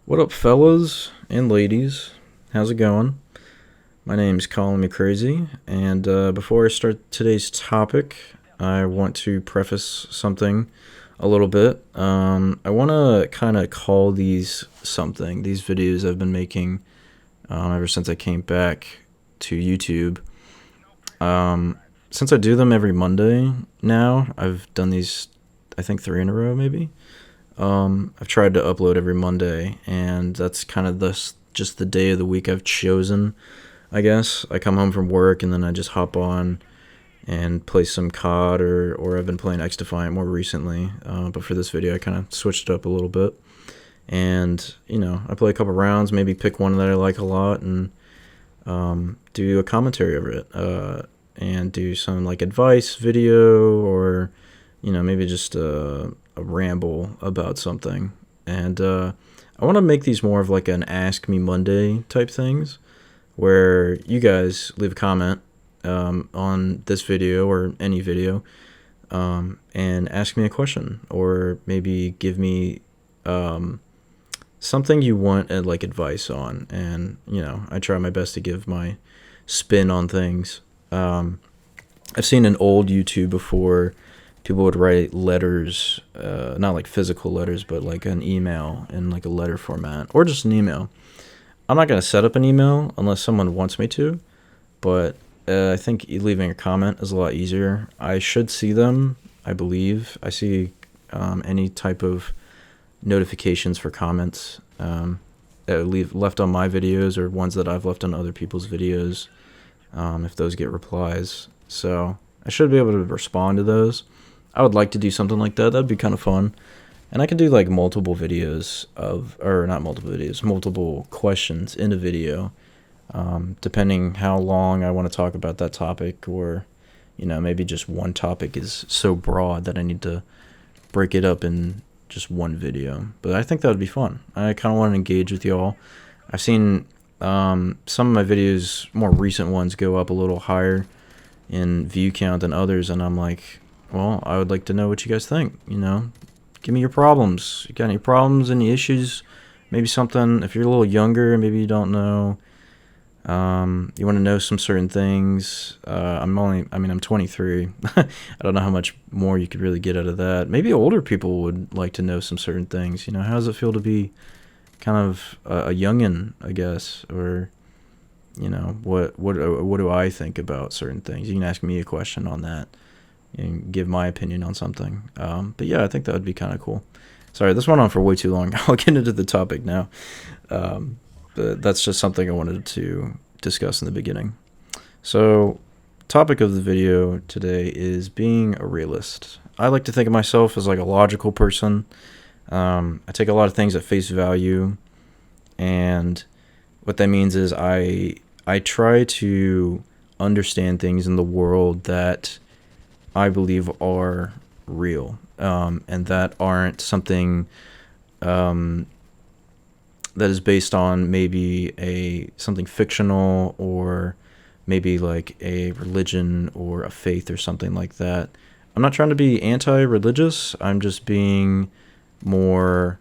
What up, fellas and ladies? How's it going? My name's Calling Me Crazy, and before I start today's topic, I want to preface something a little bit. I want to kind of call these videos I've been making ever since I came back to YouTube. Since I do them every Monday now, I've done these, I think, three in a row, maybe. I've tried to upload every Monday, and that's kind of just the day of the week I've chosen. I guess I come home from work and then I just hop on and play some COD or I've been playing X Defiant more recently. But for this video, I kind of switched it up a little bit, and I play a couple rounds, maybe pick one that I like a lot, and do a commentary over it, and do some like advice video or maybe just a ramble about something. And I want to make these more of like an Ask Me Monday type things, where you guys leave a comment on this video or any video, and ask me a question, or maybe give me something you want like advice on. And I try my best to give my spin on things. I've seen an old YouTube before, people would write letters, not like physical letters, but like an email in like a letter format, or just an email. I'm not going to set up an email unless someone wants me to, but I think leaving a comment is a lot easier. I should see them, I believe. I see any type of notifications for comments that left on my videos, or ones that I've left on other people's videos, if those get replies. So I should be able to respond to those. I would like to do something like that. That'd be kind of fun. And I could do like multiple videos or not multiple videos, multiple questions in a video, depending how long I want to talk about that topic, or, maybe just one topic is so broad that I need to break it up in just one video. But I think that would be fun. I kind of want to engage with y'all. I've seen some of my videos, more recent ones, go up a little higher in view count than others, and I'm like, well, I would like to know what you guys think. Give me your problems. You got any problems, any issues? Maybe something, if you're a little younger, maybe you don't know. You want to know some certain things. I'm 23. I don't know how much more you could really get out of that. Maybe older people would like to know some certain things. How does it feel to be kind of a youngin', I guess? Or, what do I think about certain things? You can ask me a question on that and give my opinion on something. But yeah, I think that would be kind of cool. Sorry, this went on for way too long. I'll get into the topic now. But that's just something I wanted to discuss in the beginning. So, topic of the video today is being a realist. I like to think of myself as like a logical person. I take a lot of things at face value, and what that means is I try to understand things in the world that I believe are real, and that aren't something that is based on maybe something fictional, or maybe like a religion or a faith or something like that. I'm not trying to be anti-religious. I'm just being more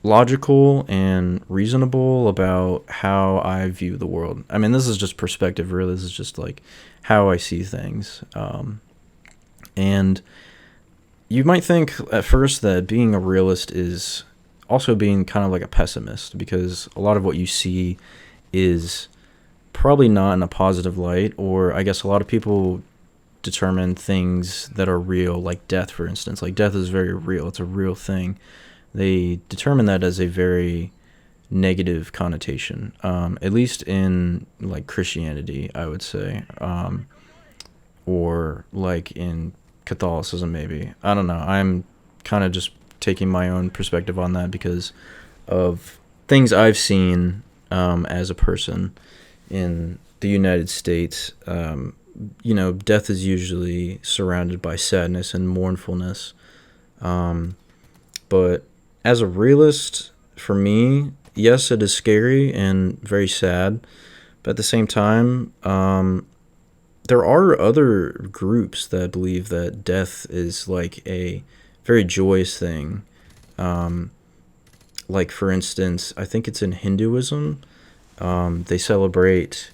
logical and reasonable about how I view the world. I mean, this is just perspective, really. This is just like how I see things. And you might think at first that being a realist is also being kind of like a pessimist, because a lot of what you see is probably not in a positive light. Or I guess a lot of people determine things that are real, like death, for instance. Like, death is very real. It's a real thing. They determine that as a very negative connotation, at least in like Christianity, I would say, or like in Catholicism, maybe. I don't know. I'm kind of just taking my own perspective on that because of things I've seen as a person in the United States. Death is usually surrounded by sadness and mournfulness, but as a realist, for me, yes, it is scary and very sad, but at the same time, there are other groups that believe that death is like a very joyous thing, like for instance, I think it's in Hinduism. They celebrate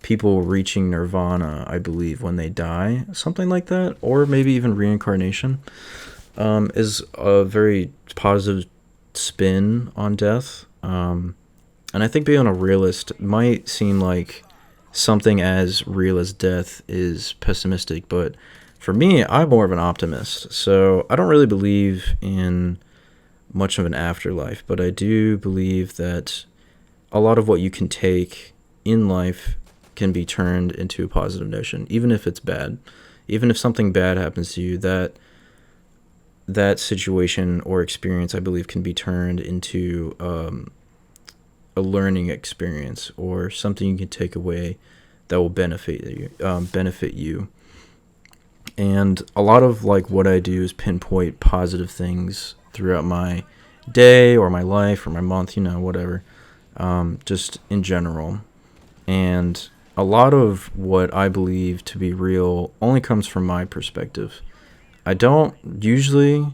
people reaching nirvana, I believe, when they die, something like that, or maybe even reincarnation. Is a very positive spin on death. And I think being a realist might seem like something as real as death is pessimistic, but for me, I'm more of an optimist. So I don't really believe in much of an afterlife, but I do believe that a lot of what you can take in life can be turned into a positive notion, even if it's bad. Even if something bad happens to you, that situation or experience, I believe, can be turned into a learning experience or something you can take away that will benefit you. And a lot of like what I do is pinpoint positive things throughout my day or my life or my month, whatever, just in general. And a lot of what I believe to be real only comes from my perspective. I don't usually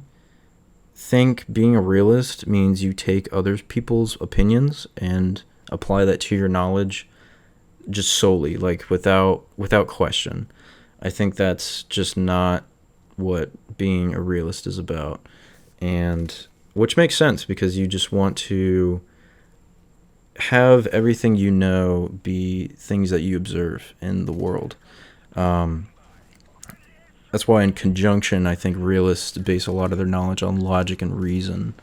think being a realist means you take other people's opinions and apply that to your knowledge just solely, like without question. I think that's just not what being a realist is about. And which makes sense because you just want to have everything be things that you observe in the world. Um, that's why in conjunction, I think realists base a lot of their knowledge on logic and reason.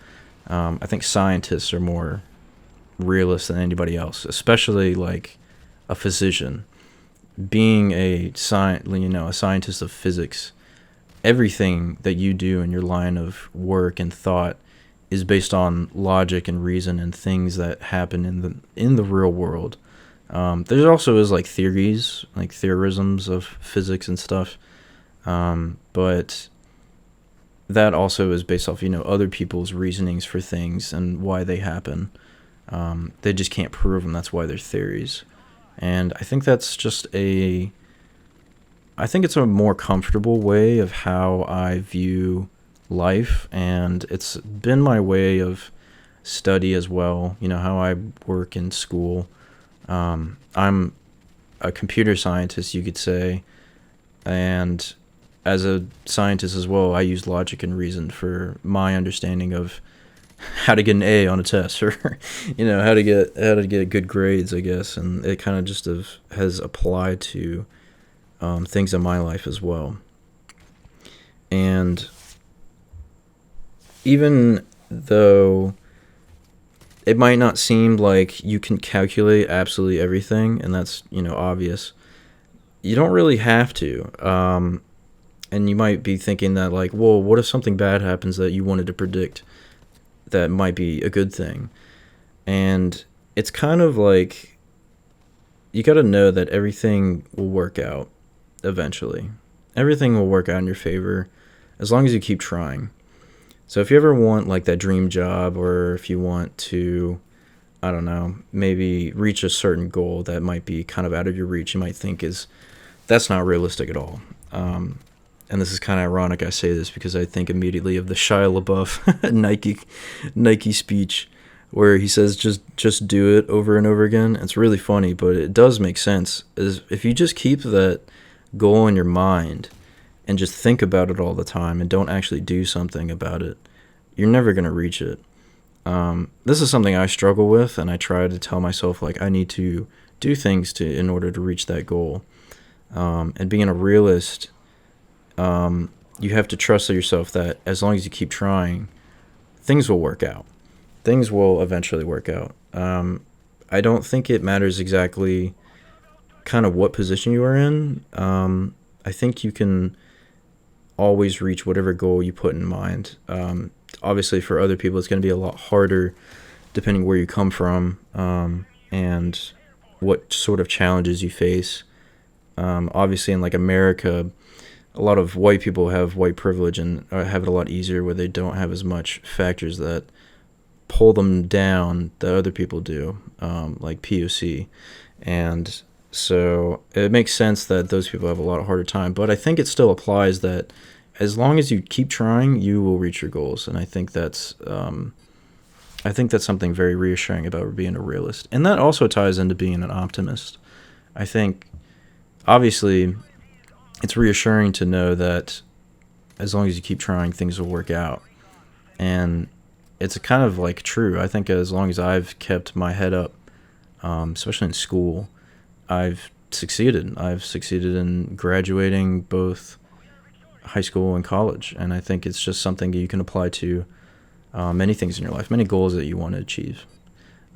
I think scientists are more realist than anybody else, especially like a physician. Being a scientist of physics, everything that you do in your line of work and thought is based on logic and reason and things that happen in the real world. There also is like theories, like theorisms of physics and stuff, but that also is based off other people's reasonings for things and why they happen. They just can't prove them. That's why they're theories. And I think that's just I think it's a more comfortable way of how I view life, and it's been my way of study as well, how I work in school. I'm a computer scientist, you could say, and as a scientist as well, I use logic and reason for my understanding of how to get an A on a test, or how to get good grades, I guess. And it kind of just has applied to things in my life as well. And even though it might not seem like you can calculate absolutely everything, and that's obvious, you don't really have to. And you might be thinking that like, well, what if something bad happens that you wanted to predict? That might be a good thing. And it's kind of like you got to know that everything will work out eventually. Everything will work out in your favor as long as you keep trying. So if you ever want like that dream job, or if you want to, I don't know, maybe reach a certain goal that might be kind of out of your reach, you might think that's not realistic at all. And this is kind of ironic I say this because I think immediately of the Shia LaBeouf Nike speech where he says just do it over and over again. It's really funny, but it does make sense. Is if you just keep that goal in your mind and just think about it all the time and don't actually do something about it, you're never going to reach it. This is something I struggle with, and I try to tell myself like I need to do things in order to reach that goal. And being a realist, you have to trust yourself that as long as you keep trying, things will work out. Things will eventually work out. I don't think it matters exactly kind of what position you are in. I think you can always reach whatever goal you put in mind. Obviously, for other people, it's going to be a lot harder depending where you come from and what sort of challenges you face. Obviously, in like America, a lot of white people have white privilege and have it a lot easier where they don't have as much factors that pull them down that other people do, like POC. And so it makes sense that those people have a lot harder time. But I think it still applies that as long as you keep trying, you will reach your goals. And I think that's I think that's something very reassuring about being a realist. And that also ties into being an optimist. I think, obviously, it's reassuring to know that as long as you keep trying, things will work out. And it's kind of like true. I think as long as I've kept my head up, especially in school, I've succeeded. I've succeeded in graduating both high school and college. And I think it's just something you can apply to many things in your life, many goals that you want to achieve.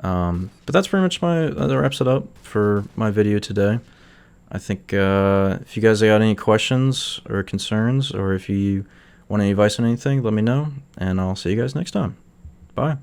But that's pretty much that wraps it up for my video today. I think if you guys got any questions or concerns, or if you want any advice on anything, let me know, and I'll see you guys next time. Bye.